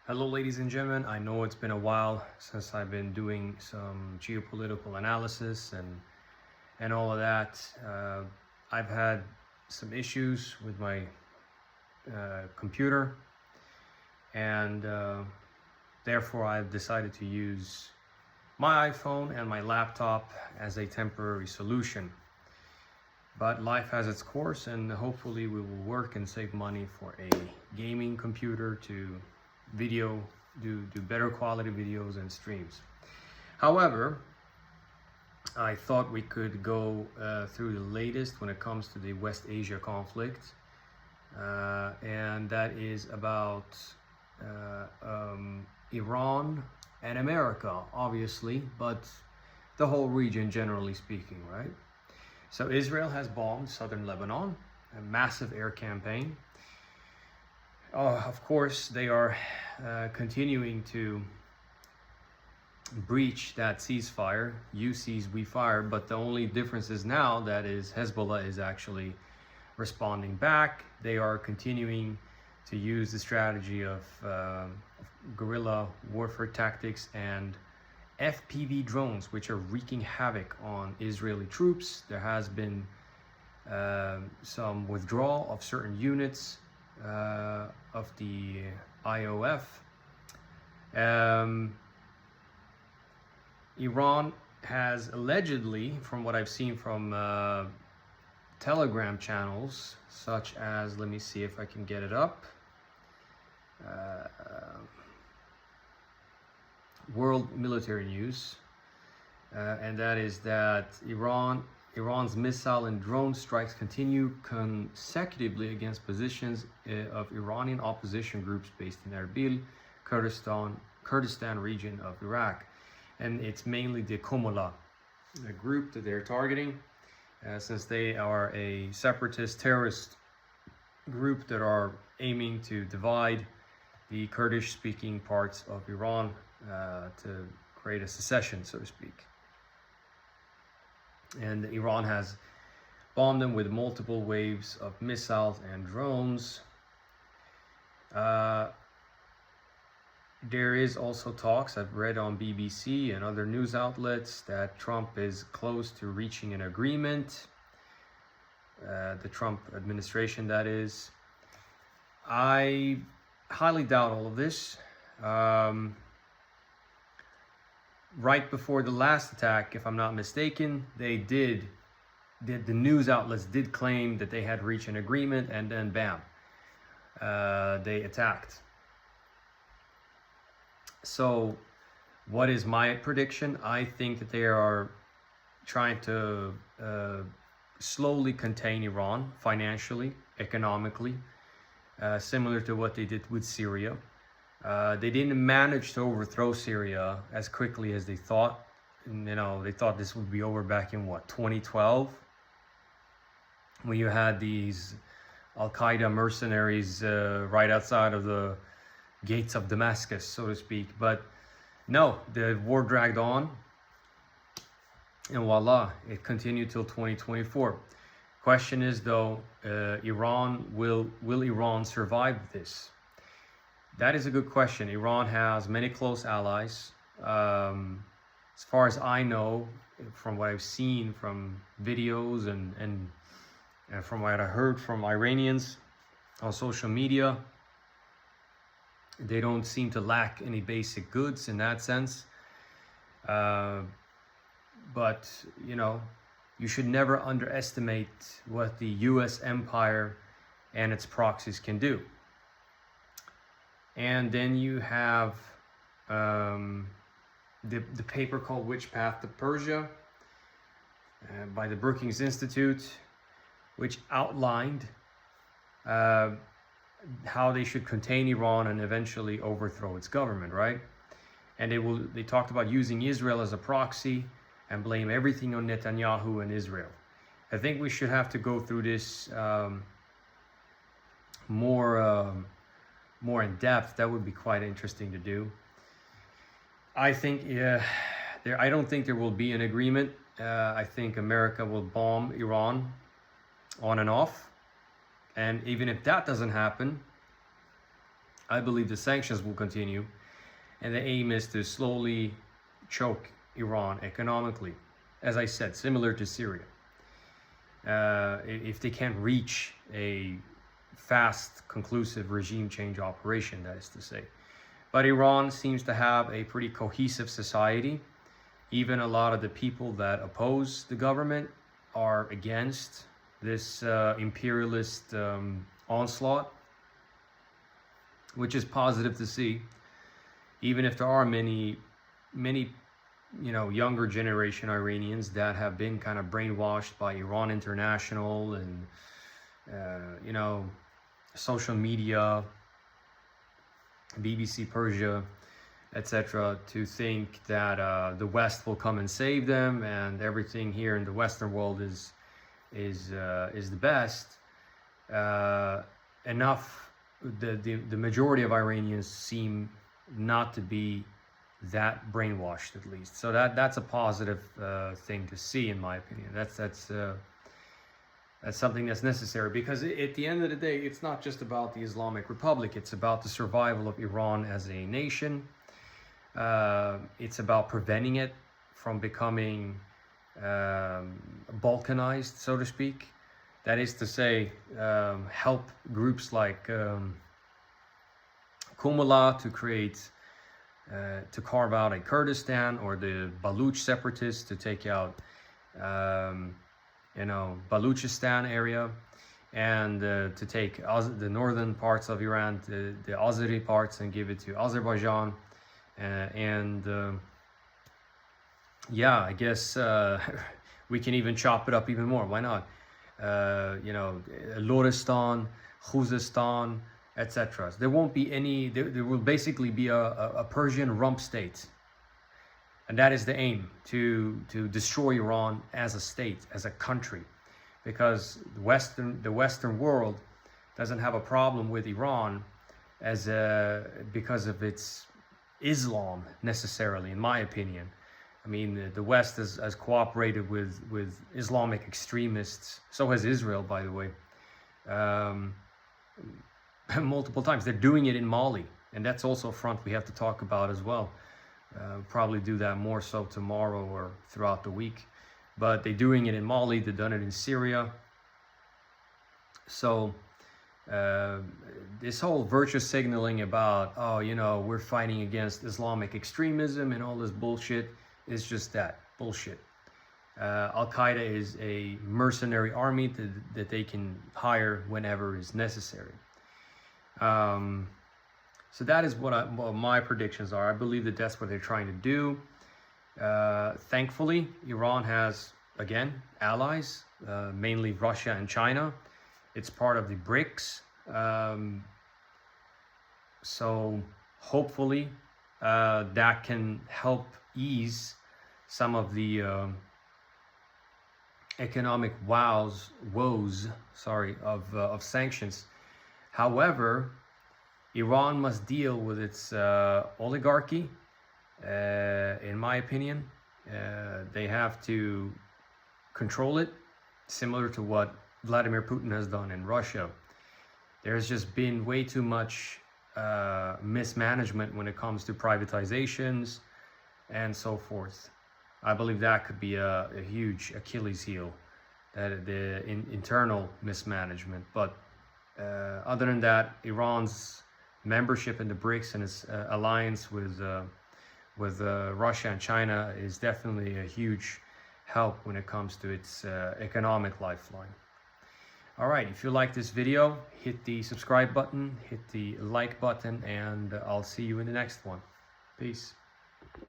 Hello, ladies and gentlemen. I know it's been a while since I've been doing some geopolitical analysis and all of that. I've had some issues with my computer, and therefore I've decided to use my iPhone and my laptop as a temporary solution. But life has its course, and hopefully we will work and save money for a gaming computer to do better quality videos and streams. However, I thought we could go through the latest when it comes to the West Asia conflict, and that is about Iran and America, obviously, but the whole region generally speaking, right? So Israel has bombed southern Lebanon, a massive air campaign. Of course, they are continuing to breach that ceasefire. You seize, we fire, but the only difference is now that is Hezbollah is actually responding back. They are continuing to use the strategy of guerrilla warfare tactics and FPV drones, which are wreaking havoc on Israeli troops. There has been some withdrawal of certain units of the IOF. Iran has allegedly, from what I've seen from Telegram channels, such as, let me see if I can get it up, World Military News, and that is that Iran's missile and drone strikes continue consecutively against positions of Iranian opposition groups based in Erbil, Kurdistan region of Iraq. And it's mainly the Komola group that they're targeting, since they are a separatist terrorist group that are aiming to divide the Kurdish-speaking parts of Iran to create a secession, so to speak. And Iran has bombed them with multiple waves of missiles and drones. There is also talks, I've read on BBC and other news outlets, that Trump is close to reaching an agreement. The Trump administration, that is. I highly doubt all of this. Right before the last attack, if I'm not mistaken, the news outlets did claim that they had reached an agreement, and then bam, they attacked. So what is my prediction? I think that they are trying to slowly contain Iran financially, economically, similar to what they did with Syria. They didn't manage to overthrow Syria as quickly as they thought. And, they thought this would be over back in 2012, when you had these Al-Qaeda mercenaries right outside of the gates of Damascus, so to speak. But no, the war dragged on, and voila, it continued till 2024. Question is, though, will Iran survive this? That is a good question. Iran has many close allies. As far as I know, from what I've seen from videos and from what I heard from Iranians on social media, they don't seem to lack any basic goods in that sense. But, you should never underestimate what the US empire and its proxies can do. And then you have the paper called Which Path to Persia by the Brookings Institute, which outlined how they should contain Iran and eventually overthrow its government, right? And they talked about using Israel as a proxy and blame everything on Netanyahu and Israel. I think we should have to go through this more in depth. That would be quite interesting to do. I think I don't think there will be an agreement. I think America will bomb Iran on and off. And even if that doesn't happen, I believe the sanctions will continue, and the aim is to slowly choke Iran economically. As I said, similar to Syria. If they can't reach a fast, conclusive regime change operation, that is to say. But Iran seems to have a pretty cohesive society. Even a lot of the people that oppose the government are against this imperialist onslaught, which is positive to see. Even if there are many, younger generation Iranians that have been kind of brainwashed by Iran International and, social media, BBC Persia, etc., to think that the West will come and save them and everything here in the Western world is the best. The majority of Iranians seem not to be that brainwashed, at least. So that's a positive thing to see, in my opinion. That's something that's necessary, because at the end of the day, it's not just about the Islamic Republic. It's about the survival of Iran as a nation. It's about preventing it from becoming balkanized, so to speak. That is to say, help groups like Kumala to carve out a Kurdistan, or the Baluch separatists to take out Baluchistan area, and to take the northern parts of Iran, the Azeri parts, and give it to Azerbaijan. I guess we can even chop it up even more. Why not? Lorestan, Khuzestan, etc. There won't be any. There will basically be a Persian rump state. And that is the aim, to destroy Iran as a state, as a country, because the Western world doesn't have a problem with Iran because of its Islam necessarily, in my opinion. I mean, the West has cooperated with Islamic extremists. So has Israel, by the way, multiple times. They're doing it in Mali, and that's also a front we have to talk about as well. Probably do that more so tomorrow or throughout the week. But they're doing it in Mali, they've done it in Syria. So this whole virtue signaling about, we're fighting against Islamic extremism and all this bullshit is just that, bullshit. Al-Qaeda is a mercenary army that they can hire whenever is necessary. So that is what my predictions are. I believe that that's what they're trying to do. Thankfully, Iran has, again, allies, mainly Russia and China. It's part of the BRICS. So hopefully that can help ease some of the economic woes of sanctions. However, Iran must deal with its oligarchy, in my opinion. They have to control it, similar to what Vladimir Putin has done in Russia. There's just been way too much mismanagement when it comes to privatizations and so forth. I believe that could be a huge Achilles heel, that the internal mismanagement. But other than that, Iran's membership in the BRICS and its alliance with Russia and China is definitely a huge help when it comes to its economic lifeline. All right, if you like this video, hit the subscribe button, hit the like button, and I'll see you in the next one. Peace.